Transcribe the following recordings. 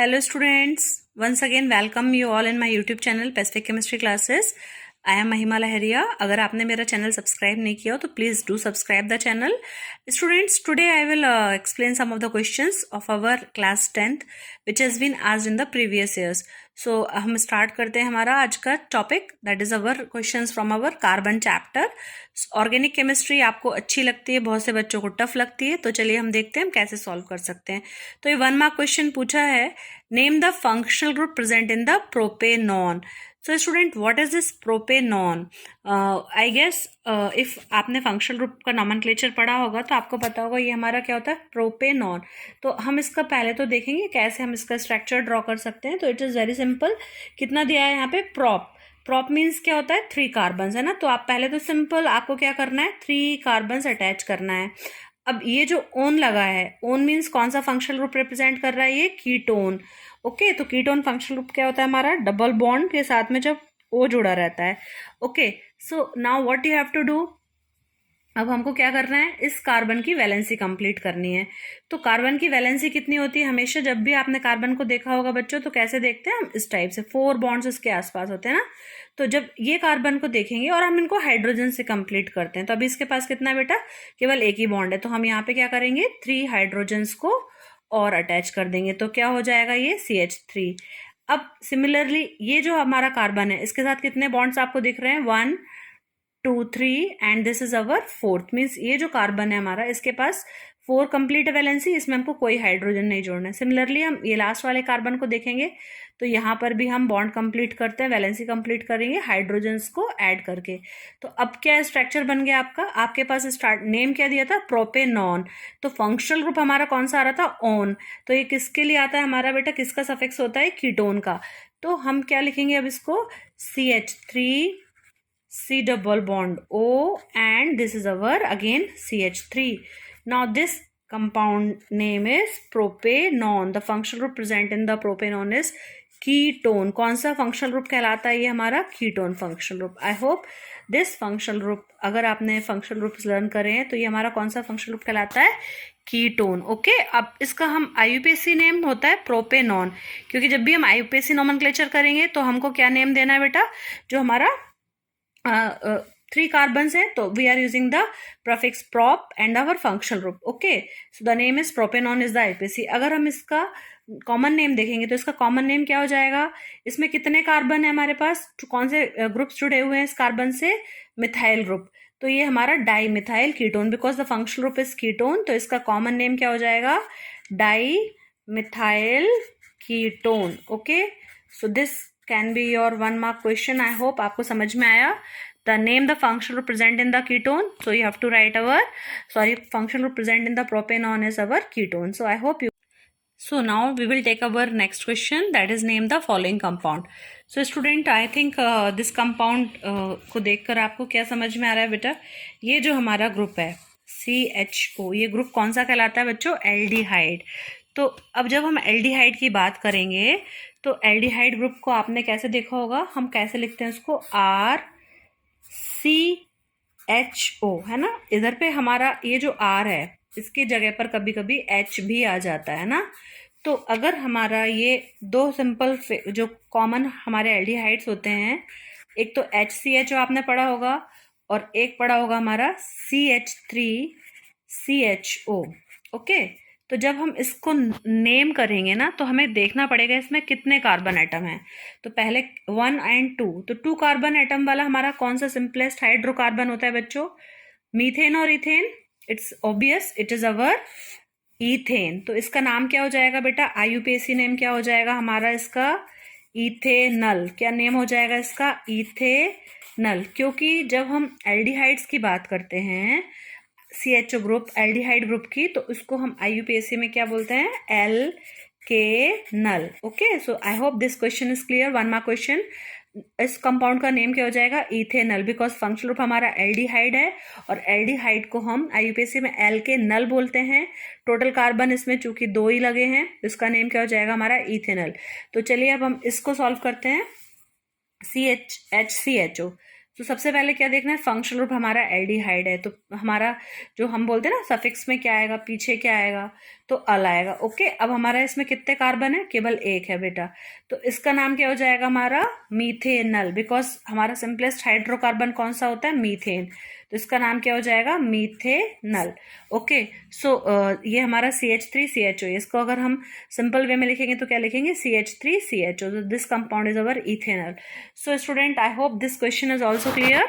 Hello students, once again welcome you all in my YouTube channel Pacific Chemistry Classes. I am महिमा लहरिया. अगर आपने मेरा channel subscribe नहीं किया हो तो please do subscribe the channel. Students, today I will explain some of the questions of our class 10th which has been asked in the previous years. So हम start करते हैं हमारा आज का topic, that is our questions from our carbon chapter. Organic chemistry आपको अच्छी लगती है, बहुत से बच्चों को टफ लगती है, तो चलिए हम देखते हैं हम कैसे सॉल्व कर सकते हैं. तो ये 1 मार्क क्वेश्चन पूछा है, name the functional group present in the propanone. So student, what is this propanone? I guess if आपने फंक्शनल ग्रुप का नॉमेनक्लेचर पढ़ा होगा तो आपको पता होगा ये हमारा क्या होता है, प्रोपेनॉन. तो हम इसका पहले तो देखेंगे कैसे हम इसका स्ट्रक्चर ड्रॉ कर सकते हैं. तो इट इज़ वेरी सिंपल. कितना दिया है यहाँ पे? प्रॉप मीन्स क्या होता है? 3 कार्बन्स है ना. तो आप पहले तो सिंपल आपको क्या करना है, 3 कार्बन्स अटैच करना है. अब ये जो ओन लगा है, ओन मीन्स कौन सा फंक्शनल ग्रुप रिप्रेजेंट कर रहा है? ये कीटोन. ओके, तो कीटोन फंक्शनल ग्रुप क्या होता है हमारा? डबल बॉन्ड के साथ में जब ओ जुड़ा रहता है. Okay, so now what you have to do. अब हमको क्या करना है, इस कार्बन की वैलेंसी कंप्लीट करनी है. तो कार्बन की वैलेंसी कितनी होती है? हमेशा जब भी आपने कार्बन को देखा होगा बच्चों, तो कैसे देखते हैं हम? इस टाइप से 4 बॉन्ड्स इसके आसपास होते हैं ना. तो जब ये कार्बन को देखेंगे और हम इनको हाइड्रोजन से कंप्लीट करते हैं, तो अभी इसके पास कितना है बेटा? केवल एक ही बॉन्ड है. तो हम यहाँ पे क्या करेंगे, 3 हाइड्रोजन्स को और अटैच कर देंगे. तो क्या हो जाएगा ये? CH3. अब सिमिलरली ये जो हमारा कार्बन है, इसके साथ कितने बॉन्ड्स आपको दिख रहे हैं? 1 2 3 and this is our 4th. Means ये जो कार्बन है हमारा, इसके पास 4 कंप्लीट वैलेंसी, इसमें हमको कोई हाइड्रोजन नहीं जोड़ना है. सिमिलरली हम ये लास्ट वाले कार्बन को देखेंगे तो यहाँ पर भी हम बॉन्ड कंप्लीट करते हैं, वैलेंसी कंप्लीट करेंगे हाइड्रोजन्स को ऐड करके. तो अब क्या स्ट्रक्चर बन गया आपका? आपके पास स्टार्ट नेम क्या दिया था? प्रोपेनॉन. तो फंक्शनल ग्रुप हमारा कौन सा आ रहा था? ऑन. तो ये किसके लिए आता है हमारा बेटा? किसका सफिक्स होता है? कीटोन का. तो हम क्या लिखेंगे अब इसको? CH3 C double bond O and this is our again CH3. Now this compound name is propanone. The functional group present in the propanone is ketone. कौन सा functional group कहलाता है ये हमारा? ketone functional group. I hope this functional group, अगर आपने functional groups learn करे हैं तो ये हमारा कौन सा functional group कहलाता है? कीटोन. ओके, अब इसका हम IUPAC नेम होता है प्रोपेनॉन, क्योंकि जब भी हम IUPAC नोमेनक्लेचर करेंगे तो हमको क्या नेम देना है बेटा? जो हमारा 3 कार्बन्स हैं, तो we are using the prefix prop and our functional group. Okay, so the name is propanone is the IUPAC. अगर हम इसका कॉमन नेम देखेंगे तो इसका कॉमन नेम क्या हो जाएगा? इसमें कितने कार्बन है हमारे पास? कौन से ग्रुप्स जुड़े हुए हैं इस कार्बन से? Methyl group. तो ये हमारा di methyl ketone, because the functional group is ketone. तो इसका कॉमन नेम क्या हो जाएगा? Di methyl ketone. Okay, so this can be your 1 mark question. I hope आपको समझ में आया. The name the functional group present in the ketone. So you have to write our functional group present in the propanone is our ketone. So I hope you. So now we will take our next question, that is name the following compound. So student, I think this compound को देखकर आपको क्या समझ में आ रहा है बेटा? ये जो हमारा ग्रुप है CHO, ये ग्रुप कौन सा कहलाता है बच्चों? एल्डिहाइड. तो अब जब हम एल्डिहाइड की बात करेंगे तो एल्डिहाइड ग्रुप को आपने कैसे देखा होगा? हम कैसे लिखते हैं उसको? RCHO, है ना. इधर पे हमारा ये जो R है, इसकी जगह पर कभी कभी H भी आ जाता है ना. तो अगर हमारा ये 2 सिंपल जो कॉमन हमारे एल्डिहाइड्स होते हैं, एक तो HCHO आपने पढ़ा होगा और एक पढ़ा होगा हमारा CH3CHO. ओके, तो जब हम इसको नेम करेंगे ना तो हमें देखना पड़ेगा इसमें कितने कार्बन एटम हैं. तो पहले 1 एंड 2, तो 2 कार्बन एटम वाला हमारा कौन सा सिंपलेस्ट हाइड्रोकार्बन होता है बच्चों? मीथेन और ethane. It's obvious, it is our ethane. तो इसका नाम क्या हो जाएगा बेटा? IUPAC नेम क्या हो जाएगा हमारा इसका? इथेनल. क्या नेम हो जाएगा इसका? इथेनल. क्योंकि जब हम एल्डिहाइड्स की बात करते हैं, CHO ग्रुप एल्डिहाइड ग्रुप की, तो उसको हम IUPAC में क्या बोलते हैं? Alkanal. Okay, so I hope this question is clear. 1 mark question. इस कंपाउंड का नेम क्या हो जाएगा? इथेनल, बिकॉज फंक्शनल ग्रुप हमारा एल्डिहाइड है और एल्डिहाइड को हम IUPAC में एल्केनल बोलते हैं. टोटल कार्बन इसमें चूंकि 2 ही लगे हैं, इसका नेम क्या हो जाएगा हमारा? इथेनल. तो चलिए अब हम इसको सॉल्व करते हैं. HCHO. तो सबसे पहले क्या देखना है, फंक्शनल ग्रुप हमारा एल्डिहाइड है, तो हमारा जो हम बोलते हैं ना सफिक्स में क्या आएगा, पीछे क्या आएगा, तो अल आएगा। ओके, अब हमारा इसमें कितने कार्बन है, केवल एक है बेटा, तो इसका नाम क्या हो जाएगा हमारा मीथेनल, बिकॉज हमारा सिंपलेस्ट हाइड्रोकार्बन कौन सा होता है, मीथेन, तो इसका नाम क्या हो जाएगा, मीथेनल। ओके, सो ये हमारा CH3CHO, इसको अगर हम सिंपल वे में लिखेंगे तो क्या लिखेंगे, CH3CHO, this compound is our ethanal. So student, I hope this question is also clear.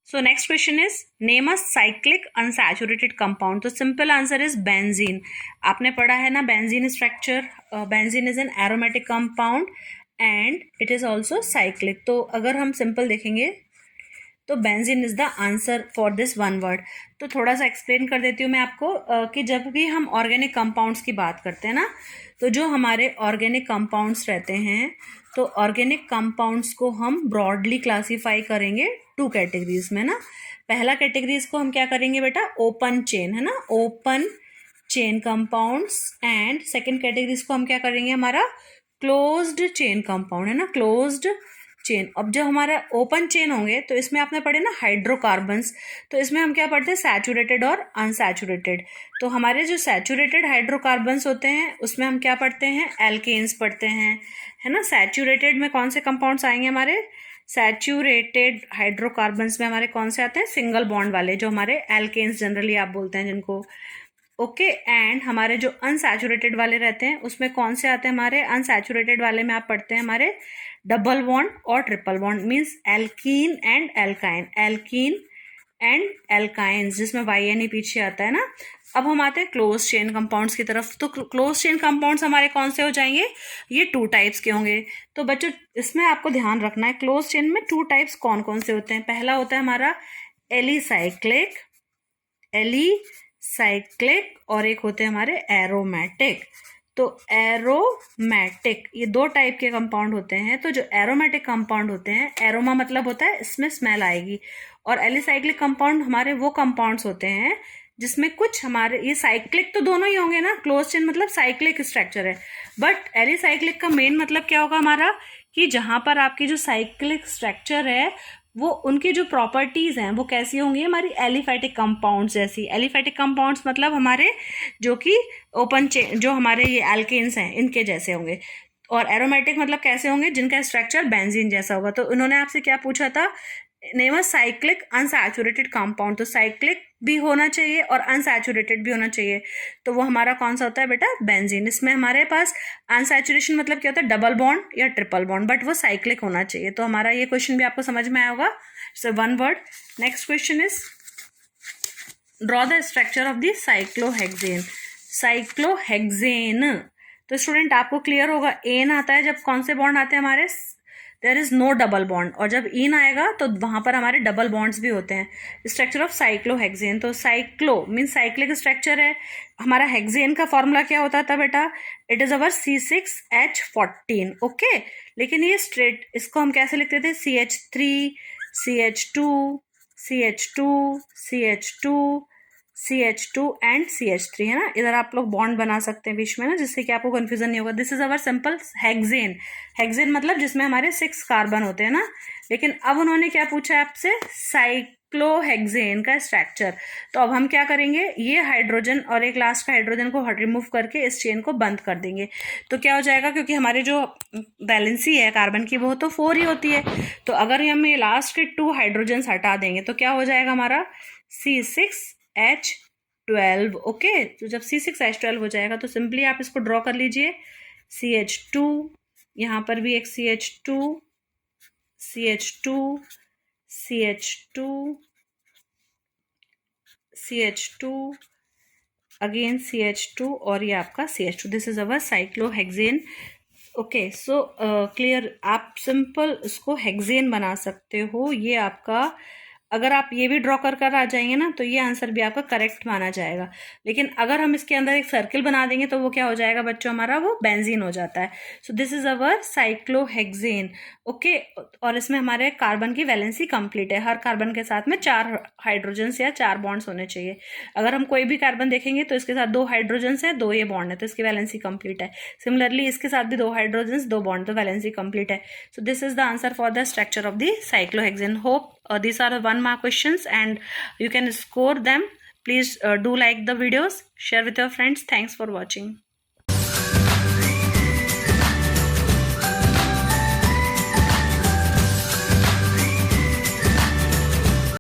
So next question is name a cyclic unsaturated compound. तो simple answer is benzene. आपने पढ़ा है ना benzene structure. Benzene is an aromatic compound and it is also cyclic. तो अगर हम simple देखेंगे तो benzene is the answer for this one word. तो थोड़ा सा एक्सप्लेन कर देती हूँ मैं आपको कि जब भी हम ऑर्गेनिक कंपाउंड्स की बात करते हैं ना, तो जो हमारे ऑर्गेनिक कंपाउंड्स रहते हैं, तो ऑर्गेनिक कंपाउंड्स को हम ब्रॉडली क्लासीफाई करेंगे 2 कैटेगरीज में ना। पहला कैटेगरीज को हम क्या करेंगे बेटा, ओपन चेन है ना, open chain compounds, and second categories को हम क्या करेंगे, हमारा क्लोज्ड चेन कंपाउंड है ना, क्लोज्ड चेन। अब जब हमारा ओपन चेन होंगे तो इसमें आपने पढ़े ना हाइड्रोकार्बन्स, तो इसमें हम क्या पढ़ते हैं, सैचुरेटेड और अनसैचुरेटेड। तो हमारे जो सैचुरेटेड हाइड्रोकार्बन्स होते हैं उसमें हम क्या पढ़ते हैं, एल्केन्स पढ़ते हैं, है ना। सैचुरेटेड में कौन से कंपाउंड्स आएंगे हमारे, सैचुरेटेड हाइड्रोकार्बन्स में हमारे कौन से आते हैं, सिंगल बॉन्ड वाले, जो हमारे एल्केन्स जनरली आप बोलते हैं जिनको। ओके, एंड हमारे जो अनसैचुरेटेड वाले रहते हैं उसमें कौन से आते हैं, हमारे अनसैचुरेटेड वाले में आप पढ़ते हैं हमारे डबल बॉन्ड और triple bond, means alkene and alkyne, alkene and alkynes, जिसमें YN पीछे आता है ना। अब हम आते हैं क्लोज चेन कंपाउंड्स की तरफ। तो क्लोज चेन कंपाउंड्स हमारे कौन से हो जाएंगे, ये 2 टाइप्स के होंगे। तो बच्चों इसमें आपको ध्यान रखना है, क्लोज चेन में 2 टाइप्स कौन कौन से होते हैं। पहला होता है हमारा एलिसाइक्लिक, एलिसाइक्लिक, और एक होते हैं हमारे एरोमेटिक। तो एरोमेटिक, ये 2 टाइप के कंपाउंड होते हैं। तो जो एरोमेटिक कंपाउंड होते हैं, एरोमा मतलब होता है इसमें स्मेल आएगी, और एलिसाइक्लिक कंपाउंड हमारे वो कंपाउंड्स होते हैं जिसमें कुछ हमारे, ये साइक्लिक तो दोनों ही होंगे ना, क्लोज चेन मतलब साइक्लिक स्ट्रक्चर है, बट एलिसाइक्लिक का मेन मतलब क्या होगा हमारा, कि जहां पर आपकी जो साइक्लिक स्ट्रक्चर है वो उनकी जो प्रॉपर्टीज हैं वो कैसी होंगी, हमारी एलिफैटिक कंपाउंड्स जैसी। एलिफैटिक कंपाउंड्स मतलब हमारे जो कि ओपन चेन, जो हमारे ये एल्केन्स हैं इनके जैसे होंगे, और एरोमेटिक मतलब कैसे होंगे, जिनका स्ट्रक्चर बेंजीन जैसा होगा। तो उन्होंने आपसे क्या पूछा था, name a cyclic unsaturated compound. तो साइक्लिक भी होना चाहिए और अनसैचुरेटेड भी होना चाहिए, तो वो हमारा कौन सा होता है बेटा, बेंजीन। इसमें हमारे पास अनसैचुरेशन मतलब क्या होता है, डबल बॉन्ड या ट्रिपल बॉन्ड, बट वो साइक्लिक होना चाहिए। तो हमारा ये क्वेश्चन भी आपको समझ में आया होगा, so 1 word. Next question is draw the structure of the cyclohexane. Cyclohexane, तो स्टूडेंट आपको क्लियर होगा, एन आता है जब कौन से बॉन्ड आते हैं हमारे, there is no double bond, और जब इन आएगा तो वहां पर हमारे डबल बॉन्ड्स भी होते हैं। स्ट्रक्चर ऑफ साइक्लोहेक्सेन, तो साइक्लो मीन साइक्लिक स्ट्रक्चर है। हमारा हेक्सेन का फॉर्मूला क्या होता था बेटा, it is our C6H14। Okay, लेकिन ये स्ट्रेट, इसको हम कैसे लिखते थे, CH3 CH2 CH2 CH2 CH2 and CH3, है ना। इधर आप लोग बॉन्ड बना सकते हैं बीच में ना, जिससे कि आपको कंफ्यूजन नहीं होगा। This is our simple hexane. Hexane मतलब जिसमें हमारे 6 कार्बन होते हैं ना, लेकिन अब उन्होंने क्या पूछा है आपसे, साइक्लोहेक्सेन का स्ट्रक्चर। तो अब हम क्या करेंगे, ये हाइड्रोजन और एक लास्ट का हाइड्रोजन को रिमूव करके इस चेन को बंद कर देंगे। तो क्या हो जाएगा, क्योंकि हमारी जो वैलेंसी है कार्बन की वो तो 4 ही होती है, तो अगर हम ये लास्ट के 2 हाइड्रोजन हटा देंगे तो क्या हो जाएगा हमारा C6H12। ओके, तो जब C6H12 हो जाएगा तो सिंपली आप इसको ड्रॉ कर लीजिए, CH2, यहाँ पर भी एक CH2 CH2 CH2 CH2 again CH2, और ये आपका CH2। This is our cyclohexane. Okay, so clear, आप सिंपल इसको हेक्सेन बना सकते हो। ये आपका अगर आप ये भी ड्रॉ कर कर आ जाएंगे ना तो ये आंसर भी आपका करेक्ट माना जाएगा। लेकिन अगर हम इसके अंदर एक सर्किल बना देंगे तो वो क्या हो जाएगा बच्चों, हमारा वो बेंजीन हो जाता है। So this is our cyclohexane. Okay, और इसमें हमारे कार्बन की वैलेंसी कंप्लीट है। हर कार्बन के साथ में 4 हाइड्रोजन्स या 4 बॉन्ड्स होने चाहिए। अगर हम कोई भी कार्बन देखेंगे तो इसके साथ 2 हाइड्रोजन्स है, 2 ये बॉन्ड है, तो इसकी वैलेंसी कंप्लीट है। सिमिलरली इसके साथ भी 2 हाइड्रोजन्स 2 बॉन्ड, तो वैलेंसी कंप्लीट है। So this is the answer for the structure of the cyclohexane. Hope these are 1 mark questions and you can score them. Please do like the videos, share with your friends. Thanks for watching.